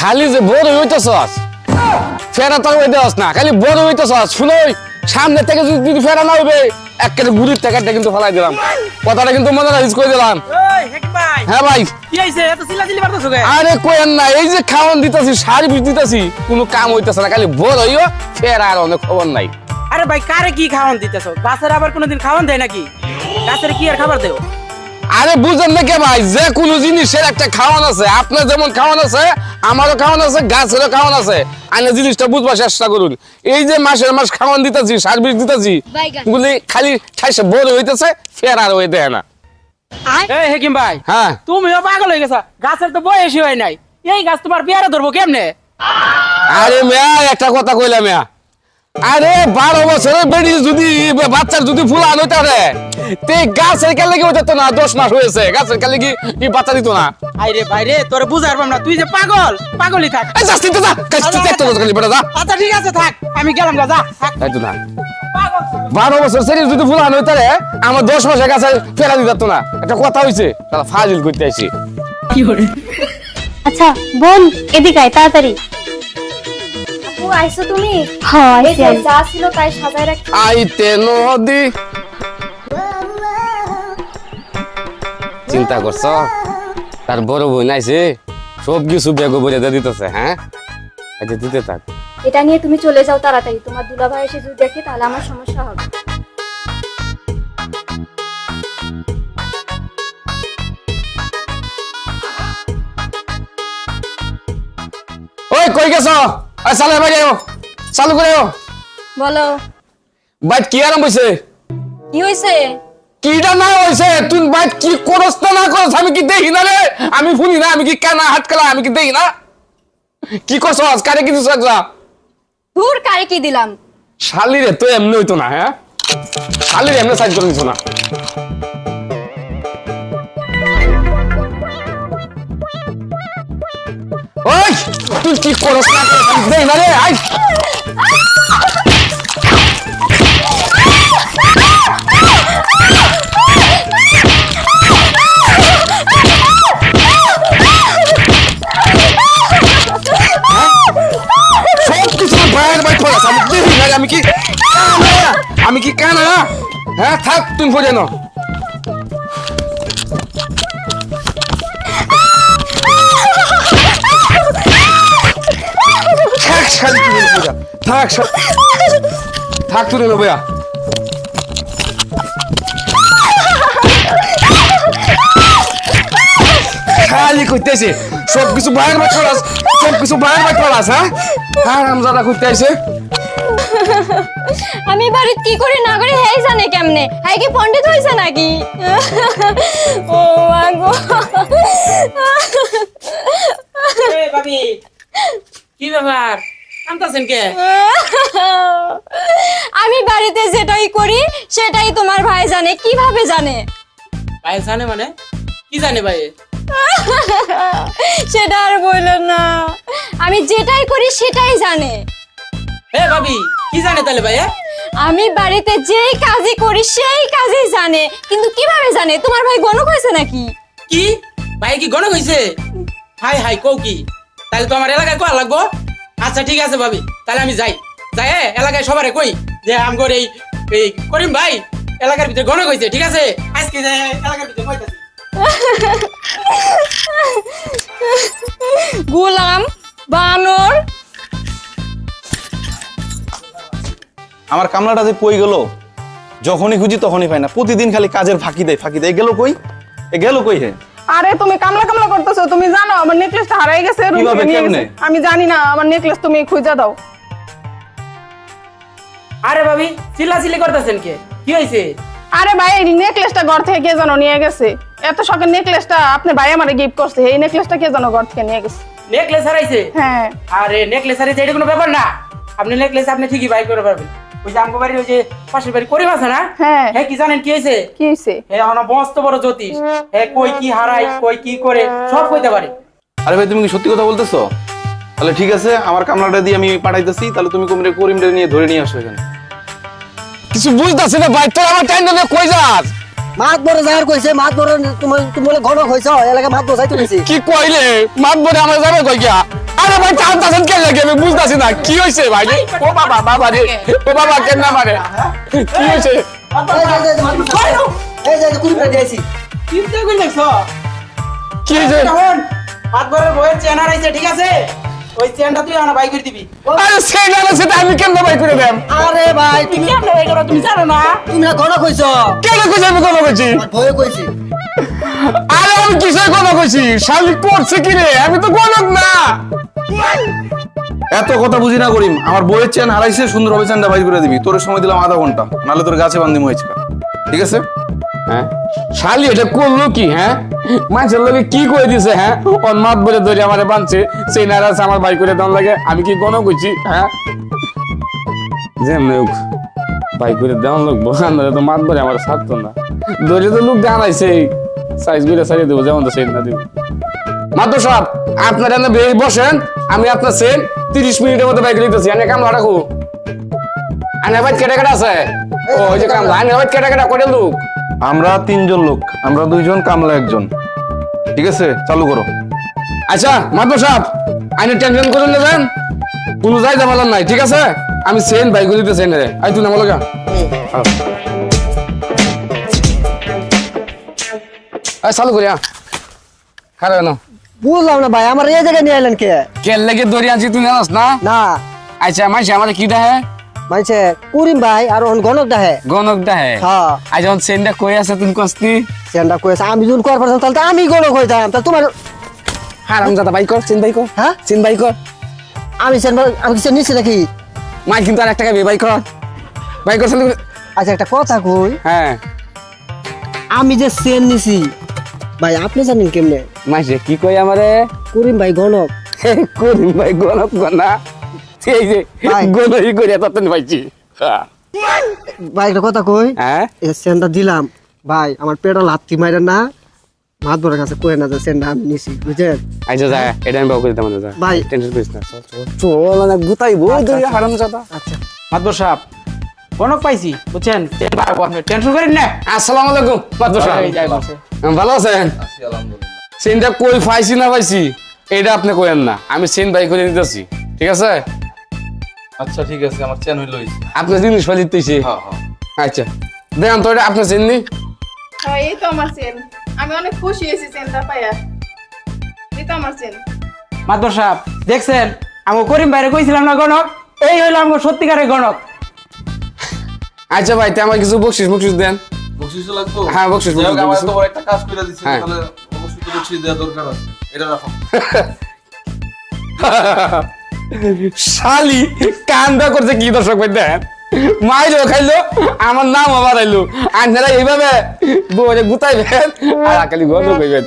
খালি যে বড় হইতেছস ফেরা তো হইতেছস না খালি বড় হইতেছস শুনোই সামনে থেকে যদি ফেরা না হইবে একেবারে গুড়ির টাকাটা কিন্তু ফেলাই দিলাম কথাটা কিন্তু মনে রাখিস কই দিলাম। এই হেকি ভাই হ্যাঁ ভাই কি হইছে এত চিল্লাচিল্লি করতেছো কে? আরে কোয়েন না এই যে খাওয়ান দিতেছি সারি বিষ দিতেছি কোনো কাম হইতেছে না খালি বড় হইও ফেরা আর অনেক খবর নাই। আরে ভাই কারে কি খাওয়ান দিতেছো? গাছের আবার কোনোদিন খাওয়ান দেয় নাকি? গাছের কি আর খাবার দেও? আরে বুঝেন না কে ভাই যে কোনো জিনিসের একটা খাওয়ান আছে আপনার যেমন খাওয়ান আছে আমারও খাওয়ান আছে গাছেরও খাওয়ান আছে আইনা জিনিসটা বুঝবার চেষ্টা করুন। এই যে মাসের মাস খাওয়ান দিতেছি সার্ভিস দিতেছি গুলি খালি ঠাইসে বড় হইতেছে ফের আর হইতে না। এই হেকিম ভাই হ্যাঁ তুমিও পাগল হয়ে গেছো, গাছের তো বয়সই হয় নাই, এই গাছ তোমার পেয়ারা ধরবো কেমনে? আরে মেয়া একটা কথা কইলাম মেয়া আরে 12 বছরের বেডি যদি বাচ্চার যদি ফুলা আনতে রে তে গাছের কালে কি হইতো না 10 মাস হয়েছে গাছের কালে কি বাচ্চা দিত না। আরে ভাই রে তোর বুঝার পাম না, তুই যে পাগলই থাক। এই যাস তুই যা কাছে দেখতে কালি বেটা যা। আচ্ছা ঠিক আছে থাক আমি গেলাম গা, যা থাক। এই তো না পাগল 12 বছর সেরি যদি ফুলা আনতে রে আমার 10 মাসের গাছে ফেরা দিত না একটা কথা হইছে তাহলে ফাজিল করতে আইছি। আচ্ছা বোন এদিকে আয় তাড়াতাড়ি। আপু আইছো তুমি? হ্যাঁ এই যে যা ছিল তাই সাজায় রাখ। আইতে নদী চিন্তা করছ তার বড় বোন আইছে সব কিছু বেগো বলে দিতেছে। হ্যাঁ আচ্ছা দিতে থাক। এটা নিয়ে তুমি চলে যাও তাড়াতাড়ি, তোমার দুলাভাই এসে যদি দেখে তাহলে আমার সমস্যা হবে। ওই কই গেছ আই চালে ভাই যাও চালু করে বলো বাইক কি আরাম হইছে কি হইছে? কিটা না হইছে তুই বাইক কি করছ না করছ আমি কি দেখি না রে আমি শুনি না আমি কি কানা হাত কালা আমি কি দেখি না কি করছ কারে কি দিছ যা ধুর কারে কি দিলাম? শালি রে তো এমনি হইতো না। হ্যাঁ শালি রে এমনি সাইজ করে দিছ না। ওই তুই কি করছ না করছ আমি দেখি না রে আই আমি কি কানা? হ্যাঁ থাক তুমি পড়ে নাও। থাক শালি তুই পড়ে থাক থাক তুই নেবো ভাইয়া খালি করতেছে সব কিছু বাইরে বাইর করাস সব কিছু বাইরে বাইর করাস। হ্যাঁ হ্যাঁ রামজাদা করতে আইছে আমি বাড়িতে কি করে না করে হেই জানে কেমনে হাই কি পণ্ডিত হইছে নাকি? ও আগো এই ভাবি কি ব্যাপার কাঁদতাছেন কে? আমি বাড়িতে যেটাই করি সেটাই তোমার ভাই জানে। কিভাবে জানে? ভাই জানে মানে কি জানে ভাই? সেটা আর বললেন না, আমি যেটাই করি সেটাই জানে। এ ভাবি কি জানে তাহলে ভাই? আমি বাড়িতে যেই কাজই করি সেই কাজই জানে, কিন্তু কিভাবে জানে? তোমার ভাই গণক হয়েছে নাকি? কি ভাই কি গণক হইছে? হাই হাই কও কি? তাহলে তো আমার এলাকায় কোয়া লাগবো। আচ্ছা ঠিক আছে ভাবি তাহলে আমি যাই এলাকায় সবারে কই যে আমগর এই করিম ভাই এলাকার ভিতরে গণক হইছে। ঠিক আছে আজকে যে এলাকার ভিতরে কইতাছি। গোলাম বানর আমার কামলাটা যে কই গেল যখনই খুঁজি তখনই পাই না, প্রতিদিন খালি কাজের ফাঁকি দেয় গেল কই গেল কই হে? আরে তুমি কামলা করতেছো, তুমি জানো আমার নেকলেসটা হারাই গেছে রুম কিভাবে, থেকে নিয়ে কেমনে? গেছে। আমি জানি না, আমার নেকলেস তুমি খুঁজে দাও। আরে ভাবি চিল্লাচিল্লি করতেছেন কে? কি হইছে? আরে ভাই এই নেকলেসটা ঘর থেকে কে যেন নিয়ে গেছে। এত শখের নেকলেসটা আপনি ভাই আমারে গিফট করছে, এই নেকলেসটা কে যেন ঘর থেকে নিয়ে গেছে। নেকলেস হারাইছে? হ্যাঁ আরে নেকলেস হারাইছে এটা কোনো ব্যাপার না, আপনি নেকলেস আপনি ঠিকই বাই করে পারবেন। ওই যে আমগো বাড়ি ওই যে পাশের বাড়ি করিম আছে না? হ্যাঁ হ্যাঁ কি জানেন কি হয়েছে? কি হইছে? হ্যাঁ আমার মস্ত বড় জ্যোতিষ, হ্যাঁ কই কি হারাই কই কি করে সব কইতে পারে। আরে ভাই তুমি কি সত্যি কথা বলতেছো? তাহলে ঠিক আছে আমার কামলাটা দিয়ে আমি পাঠাইতেছি, তাহলে তুমি করিমটা নিয়ে ধরে নিয়ে আসো এখানে। কিছু বুঝতেছি না ভাই তোর আমার টাইম দিলে কই যাস? মাত বড় যাওয়ার কইছে, মাত বড় তুমি বলে ঘনক হইছ এলাকা মাত বসাই তুলেছি। কি কইলে মাত বলে আমার যাবে কই গিয়া? আরে আরে ভাই টানতাছেন কেন লাগে আমি বুঝতাছি না কি হইছে ভাই ও বাবা বাবা রে ও বাবা কেন না মারে কি হইছে এই যে কুড়িটা দিয়েছি চিন্তা করে দেখছো কি হইছে এখন মাতবরের বইয়ের চেন হারাইছে ঠিক আছে ওই চেনটা তুই আমার বাই করে দিবি আরে সেই না সেটা আমি কেন বাই করে দেব আরে ভাই তুমি কেমনে বাই করো তুমি জানো না তুমি না গণ কইছো কেন কইছ আমি কথা কইছি ভয়ে কইছি আরে আমি কিসের কথা কইছি শালি পড়ছে কি রে আমি তো গণক না এত কথা বুঝি না করিম আমার বইয়ের চেন হারাইছে সুন্দর হবে চেনটা বাইর করে দিবি তোর সময় দিলাম আধা ঘন্টা নালে তোর গাছে বান্ধি মহিচকা ঠিক আছে হ্যাঁ শালি এটা করলো কি হ্যাঁ মানুষের লোকে কি করে দিছে হ্যাঁ ওর মাত বলে ধরে আমারে বানছে সেই নারাজ আমার বাই করে দেওয়ার লাগে আমি কি কোনো কইছি হ্যাঁ যেমন বাই করে দেওয়ার লাগবো আমরা তো মাত বলে আমার ছাড়তো না ধরে তো লোক জানাইছে সাইজ করে সারিয়ে দেবো যেমন তো সেই না দেবো মাত্র সব আপনার এনে বেরিয়ে বসেন আমি আপনার সেন 30 মিনিটের মধ্যে বাইক লিখতেছি আমি কামলা রাখো আনে ভাই কেটে কেটে আছে ও ওই যে কামলা আনে ভাই কেটে কেটে করে লোক আমরা 3 জন লোক আমরা 2 জন কামলা 1 জন ঠিক আছে চালু করো আচ্ছা মাধব সাহেব আইনে টেনশন করে নেবেন কোনো যাই জামালার নাই ঠিক আছে আমি সেন বাইক গুলিতে সেন রে আই তুই নামো লগা আই চালু করি খারাপ না বুঝলাম না ভাই আমার এই জায়গায় নিয়ে আইলেন কে কেল লেগে দড়ি আনছি তুই জানাস না না আচ্ছা মাইছে আমার কি ডাহে মানছে কুরিম ভাই আর ওন গণক দাহে গণক ডাহে হ্যাঁ আজ যখন সেনটা কই আছে তুমি কস্তি সেন্ডা কইছে আমি যখন কর পারতাম তাহলে তো আমি গণক হইতাম তা তোমার হারাম জাদা বাইক কর সেন বাইক কর হ্যাঁ সেন বাইক কর আমি সেন আমি কি সেন নিছি নাকি মাই কিন্তু আর 1 টাকা বাইক কর বাইক কর চালু করে। আচ্ছা একটা কথা কই হ্যাঁ আমি যে সেন নিছি ভাই আপনি জানেন কেমনে মাইছে কি কই আমারে করিম ভাই গণক করিম ভাই গণক গনা এই যে ভাই। গনই করে ততন পাইছি ভাই একটা কথা কই হ্যাঁ এই সেনটা দিলাম ভাই আমার পেটে লাথি মাইরা না মাত বড় কাছে কই না যে সেনটা আমি নিছি বুঝছেন আইজা যা এটা আমি বাউ করে দাম যা ভাই। টেনশন করিস না চল চল চল না গুতাই বই দই হারাম জাদা আচ্ছা মাতবর সাহেব গণক পাইছি বুঝছেন চেন পারবো আপনি টেনশন করেন না আসসালামু আলাইকুম মাদু এই সাহেব যাই বসে ভালো আছেন সেনটা কই পাইছি না পাইছি এটা আপনি কইেন না আমি সেন বাই করে দিতেছি ঠিক আছে আচ্ছা ঠিক আছে আমার চেন হইলো আপনি জিনিস ফালি দিতেছি হ্যাঁ হ্যাঁ আচ্ছা দেন তো এটা আপনি সেন নি হ্যাঁ এই তো আমার চেন আমি অনেক খুশি হয়েছি চেনটা পাইয়া এই তো আমার চেন মাতবর সাহেব দেখছেন আমি করিম বাইরে কইছিলাম না গণক এই হইলো আমার সত্যিকারের গণক আচ্ছা ভাই তে আমার কিছু বকশিস দেন বকশিস লাগতো হ্যাঁ, বকশিশ যাই হোক, বকশিশ আমার দিছি। তো বড় একটা কাজ করে দিছি হ্যাঁ। তাহলে অবশ্যই তো বকশিস দেওয়া দরকার আছে এটা রাখো শালি কান্দা করছে কি দর্শক ভাই দেন মাইলো খাইলো আমার নাম আবার আইলো আপনারা এইভাবে বউরে গুতাইবেন আর আকালি গন্ধ কইবেন